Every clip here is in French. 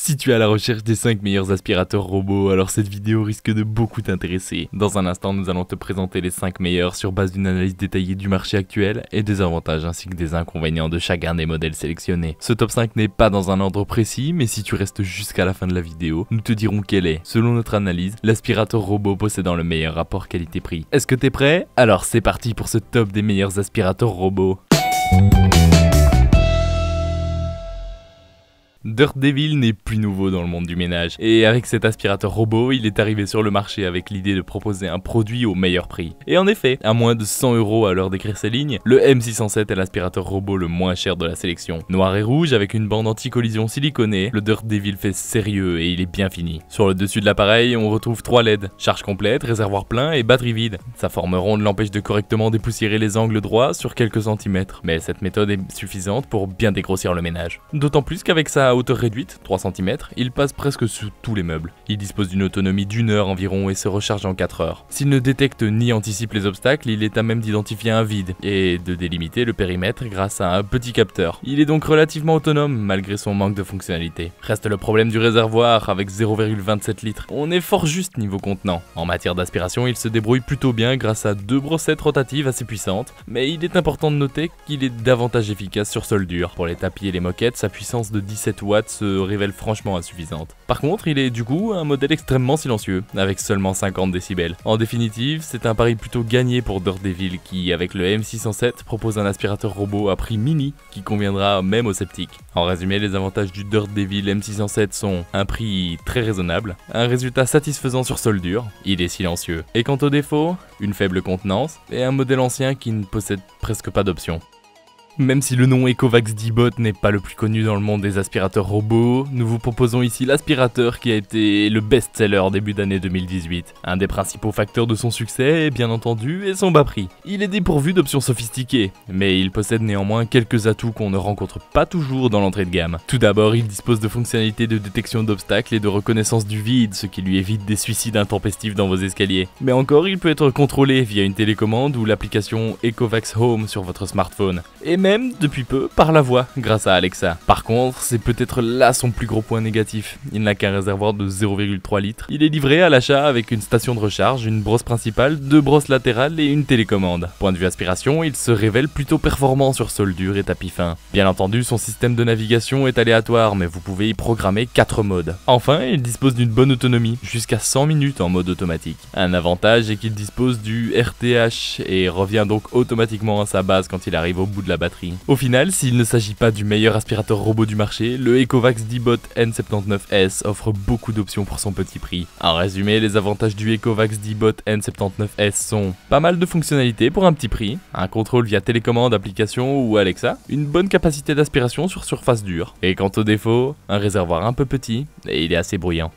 Si tu es à la recherche des 5 meilleurs aspirateurs robots, alors cette vidéo risque de beaucoup t'intéresser. Dans un instant, nous allons te présenter les 5 meilleurs sur base d'une analyse détaillée du marché actuel et des avantages ainsi que des inconvénients de chacun des modèles sélectionnés. Ce top 5 n'est pas dans un ordre précis, mais si tu restes jusqu'à la fin de la vidéo, nous te dirons quel est, selon notre analyse, l'aspirateur robot possédant le meilleur rapport qualité-prix. Est-ce que t'es prêt? Alors c'est parti pour ce top des meilleurs aspirateurs robots. Dirt Devil n'est plus nouveau dans le monde du ménage, et avec cet aspirateur robot, il est arrivé sur le marché avec l'idée de proposer un produit au meilleur prix. Et en effet, à moins de 100 € à l'heure d'écrire ces lignes, le M607 est l'aspirateur robot le moins cher de la sélection. Noir et rouge avec une bande anti-collision siliconée, le Dirt Devil fait sérieux et il est bien fini. Sur le dessus de l'appareil, on retrouve 3 LED, charge complète, réservoir plein et batterie vide. Sa forme ronde l'empêche de correctement dépoussiérer les angles droits sur quelques centimètres, mais cette méthode est suffisante pour bien dégrossir le ménage. D'autant plus qu'avec sa hauteur réduite, 3 cm, il passe presque sous tous les meubles. Il dispose d'une autonomie d'1 heure environ et se recharge en 4 heures. S'il ne détecte ni anticipe les obstacles, il est à même d'identifier un vide et de délimiter le périmètre grâce à un petit capteur. Il est donc relativement autonome malgré son manque de fonctionnalité. Reste le problème du réservoir avec 0,27 litres. On est fort juste niveau contenant. En matière d'aspiration, il se débrouille plutôt bien grâce à 2 brossettes rotatives assez puissantes, mais il est important de noter qu'il est davantage efficace sur sol dur. Pour les tapis et les moquettes, sa puissance de 17 watts se révèle franchement insuffisante. Par contre, il est du coup un modèle extrêmement silencieux, avec seulement 50 décibels. En définitive, c'est un pari plutôt gagné pour Dirt Devil qui, avec le M607, propose un aspirateur robot à prix mini qui conviendra même aux sceptiques. En résumé, les avantages du Dirt Devil M607 sont un prix très raisonnable, un résultat satisfaisant sur sol dur, il est silencieux. Et quant aux défauts, une faible contenance et un modèle ancien qui ne possède presque pas d'options. Même si le nom Ecovacs D-Bot n'est pas le plus connu dans le monde des aspirateurs robots, nous vous proposons ici l'aspirateur qui a été le best-seller début d'année 2018. Un des principaux facteurs de son succès, bien entendu, est son bas prix. Il est dépourvu d'options sophistiquées, mais il possède néanmoins quelques atouts qu'on ne rencontre pas toujours dans l'entrée de gamme. Tout d'abord, il dispose de fonctionnalités de détection d'obstacles et de reconnaissance du vide, ce qui lui évite des suicides intempestifs dans vos escaliers. Mais encore, il peut être contrôlé via une télécommande ou l'application Ecovacs Home sur votre smartphone. Et même, depuis peu, par la voix, grâce à Alexa. Par contre, c'est peut-être là son plus gros point négatif. Il n'a qu'un réservoir de 0,3 litres. Il est livré à l'achat avec une station de recharge, une brosse principale, 2 brosses latérales et une télécommande. Point de vue aspiration, il se révèle plutôt performant sur sol dur et tapis fin. Bien entendu, son système de navigation est aléatoire, mais vous pouvez y programmer 4 modes. Enfin, il dispose d'une bonne autonomie, jusqu'à 100 minutes en mode automatique. Un avantage est qu'il dispose du RTH et revient donc automatiquement à sa base quand il arrive au bout de la batterie. Au final, s'il ne s'agit pas du meilleur aspirateur robot du marché, le Ecovacs D-Bot N79S offre beaucoup d'options pour son petit prix. En résumé, les avantages du Ecovacs D-Bot N79S sont pas mal de fonctionnalités pour un petit prix, un contrôle via télécommande, application ou Alexa, une bonne capacité d'aspiration sur surface dure, et quant aux défauts, un réservoir un peu petit et il est assez bruyant.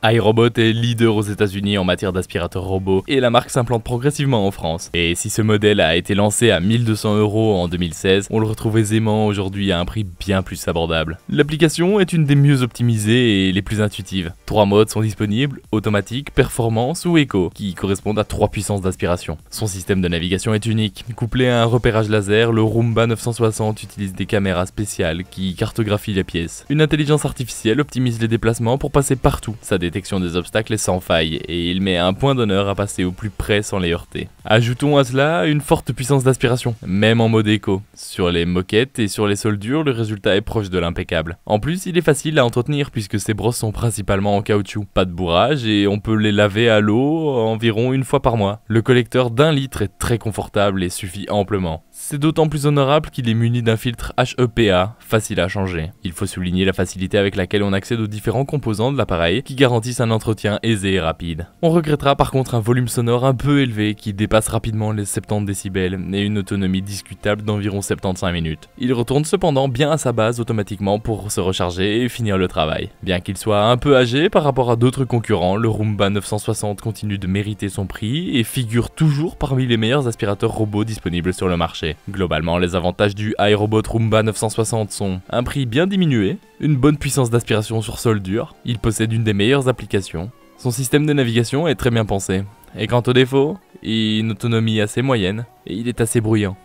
iRobot est leader aux États-Unis en matière d'aspirateur robot et la marque s'implante progressivement en France. Et si ce modèle a été lancé à 1200 € en 2016, on le retrouve aisément aujourd'hui à un prix bien plus abordable. L'application est une des mieux optimisées et les plus intuitives. 3 modes sont disponibles, automatique, performance ou éco, qui correspondent à 3 puissances d'aspiration. Son système de navigation est unique. Couplé à un repérage laser, le Roomba 960 utilise des caméras spéciales qui cartographient les pièces. Une intelligence artificielle optimise les déplacements pour passer partout. Sa détection des obstacles est sans faille et il met un point d'honneur à passer au plus près sans les heurter. Ajoutons à cela une forte puissance d'aspiration, même en mode éco. Sur les moquettes et sur les sols durs, le résultat est proche de l'impeccable. En plus, il est facile à entretenir puisque ses brosses sont principalement en caoutchouc. Pas de bourrage et on peut les laver à l'eau environ une fois par mois. Le collecteur d'1 litre est très confortable et suffit amplement. C'est d'autant plus honorable qu'il est muni d'un filtre HEPA, facile à changer. Il faut souligner la facilité avec laquelle on accède aux différents composants de l'appareil qui garantissent un entretien aisé et rapide. On regrettera par contre un volume sonore un peu élevé qui dépasse rapidement les 70 décibels et une autonomie discutable d'environ 75 minutes. Il retourne cependant bien à sa base automatiquement pour se recharger et finir le travail. Bien qu'il soit un peu âgé par rapport à d'autres concurrents, le Roomba 960 continue de mériter son prix et figure toujours parmi les meilleurs aspirateurs robots disponibles sur le marché. Globalement, les avantages du iRobot Roomba 960 sont un prix bien diminué, une bonne puissance d'aspiration sur sol dur, il possède une des meilleures applications, son système de navigation est très bien pensé, et quant aux défauts, une autonomie assez moyenne, et il est assez bruyant.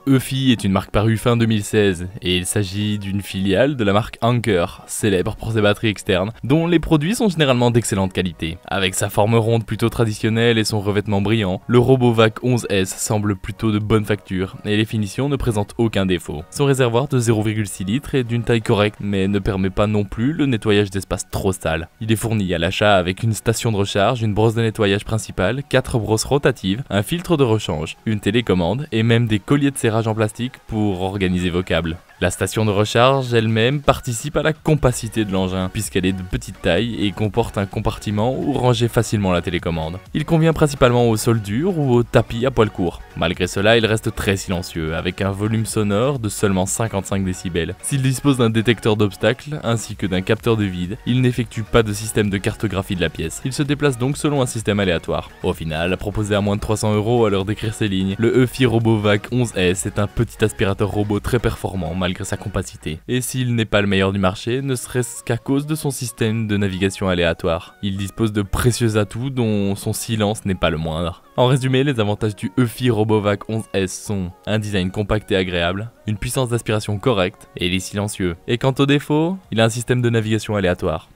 Eufy est une marque parue fin 2016 et il s'agit d'une filiale de la marque Anker, célèbre pour ses batteries externes, dont les produits sont généralement d'excellente qualité. Avec sa forme ronde plutôt traditionnelle et son revêtement brillant, le RoboVac 11S semble plutôt de bonne facture et les finitions ne présentent aucun défaut. Son réservoir de 0,6 litres est d'une taille correcte mais ne permet pas non plus le nettoyage d'espace trop sale. Il est fourni à l'achat avec une station de recharge, une brosse de nettoyage principale, 4 brosses rotatives, un filtre de rechange, une télécommande et même des colliers de serrage en plastique pour organiser vos câbles. La station de recharge elle-même participe à la compacité de l'engin puisqu'elle est de petite taille et comporte un compartiment où ranger facilement la télécommande. Il convient principalement au sol dur ou au tapis à poil court. Malgré cela, il reste très silencieux avec un volume sonore de seulement 55 décibels. S'il dispose d'un détecteur d'obstacles ainsi que d'un capteur de vide, il n'effectue pas de système de cartographie de la pièce. Il se déplace donc selon un système aléatoire. Au final, proposé à moins de 300 € à l'heure d'écrire ces lignes, le Eufy RoboVac 11S est un petit aspirateur robot très performant malgré sa compacité. Et s'il n'est pas le meilleur du marché, ne serait-ce qu'à cause de son système de navigation aléatoire. Il dispose de précieux atouts dont son silence n'est pas le moindre. En résumé, les avantages du Eufy RoboVac 11S sont un design compact et agréable, une puissance d'aspiration correcte et il est silencieux. Et quant aux défauts, il a un système de navigation aléatoire.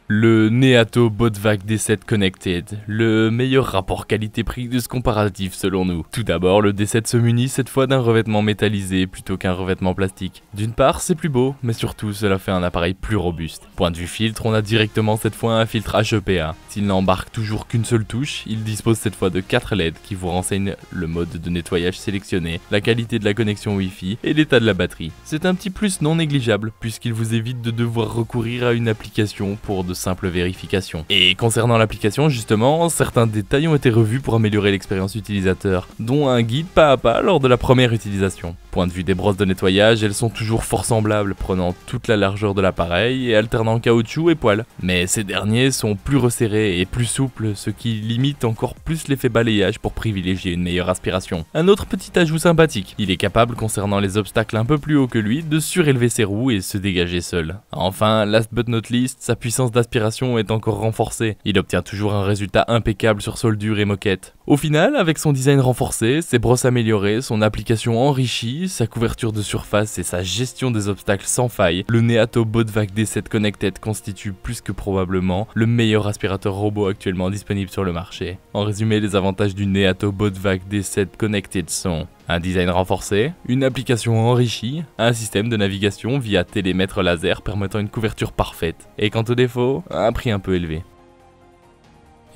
Le Neato BotVac D7 Connected, le meilleur rapport qualité-prix de ce comparatif selon nous. Tout d'abord, le D7 se munit cette fois d'un revêtement métallisé plutôt qu'un revêtement plastique. D'une part, c'est plus beau, mais surtout cela fait un appareil plus robuste. Point de vue filtre, on a directement cette fois un filtre HEPA. S'il n'embarque toujours qu'une seule touche, il dispose cette fois de 4 LED qui vous renseignent le mode de nettoyage sélectionné, la qualité de la connexion Wi-Fi et l'état de la batterie. C'est un petit plus non négligeable puisqu'il vous évite de devoir recourir à une application pour de simple vérification. Et concernant l'application, justement, certains détails ont été revus pour améliorer l'expérience utilisateur, dont un guide pas à pas lors de la première utilisation. Point de vue des brosses de nettoyage, elles sont toujours fort semblables, prenant toute la largeur de l'appareil et alternant caoutchouc et poils. Mais ces derniers sont plus resserrés et plus souples, ce qui limite encore plus l'effet balayage pour privilégier une meilleure aspiration. Un autre petit ajout sympathique, il est capable, concernant les obstacles un peu plus hauts que lui, de surélever ses roues et se dégager seul. Enfin, last but not least, sa puissance d'aspiration est encore renforcée. Il obtient toujours un résultat impeccable sur sol dur et moquette. Au final, avec son design renforcé, ses brosses améliorées, son application enrichie, sa couverture de surface et sa gestion des obstacles sans faille, le Neato BotVac D7 Connected constitue plus que probablement le meilleur aspirateur robot actuellement disponible sur le marché. En résumé, les avantages du Neato BotVac D7 Connected sont un design renforcé, une application enrichie, un système de navigation via télémètre laser permettant une couverture parfaite, et quant aux défauts, un prix un peu élevé.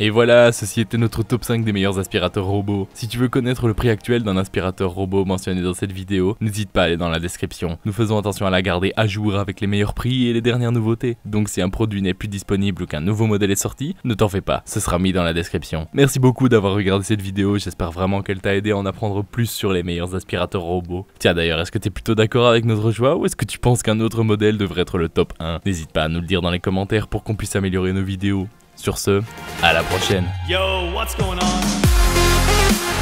Et voilà, ceci était notre top 5 des meilleurs aspirateurs robots. Si tu veux connaître le prix actuel d'un aspirateur robot mentionné dans cette vidéo, n'hésite pas à aller dans la description. Nous faisons attention à la garder à jour avec les meilleurs prix et les dernières nouveautés. Donc si un produit n'est plus disponible ou qu'un nouveau modèle est sorti, ne t'en fais pas, ce sera mis dans la description. Merci beaucoup d'avoir regardé cette vidéo, j'espère vraiment qu'elle t'a aidé à en apprendre plus sur les meilleurs aspirateurs robots. Tiens d'ailleurs, est-ce que t'es plutôt d'accord avec notre choix ou est-ce que tu penses qu'un autre modèle devrait être le top 1? N'hésite pas à nous le dire dans les commentaires pour qu'on puisse améliorer nos vidéos. Sur ce, à la prochaine. Yo, what's going on?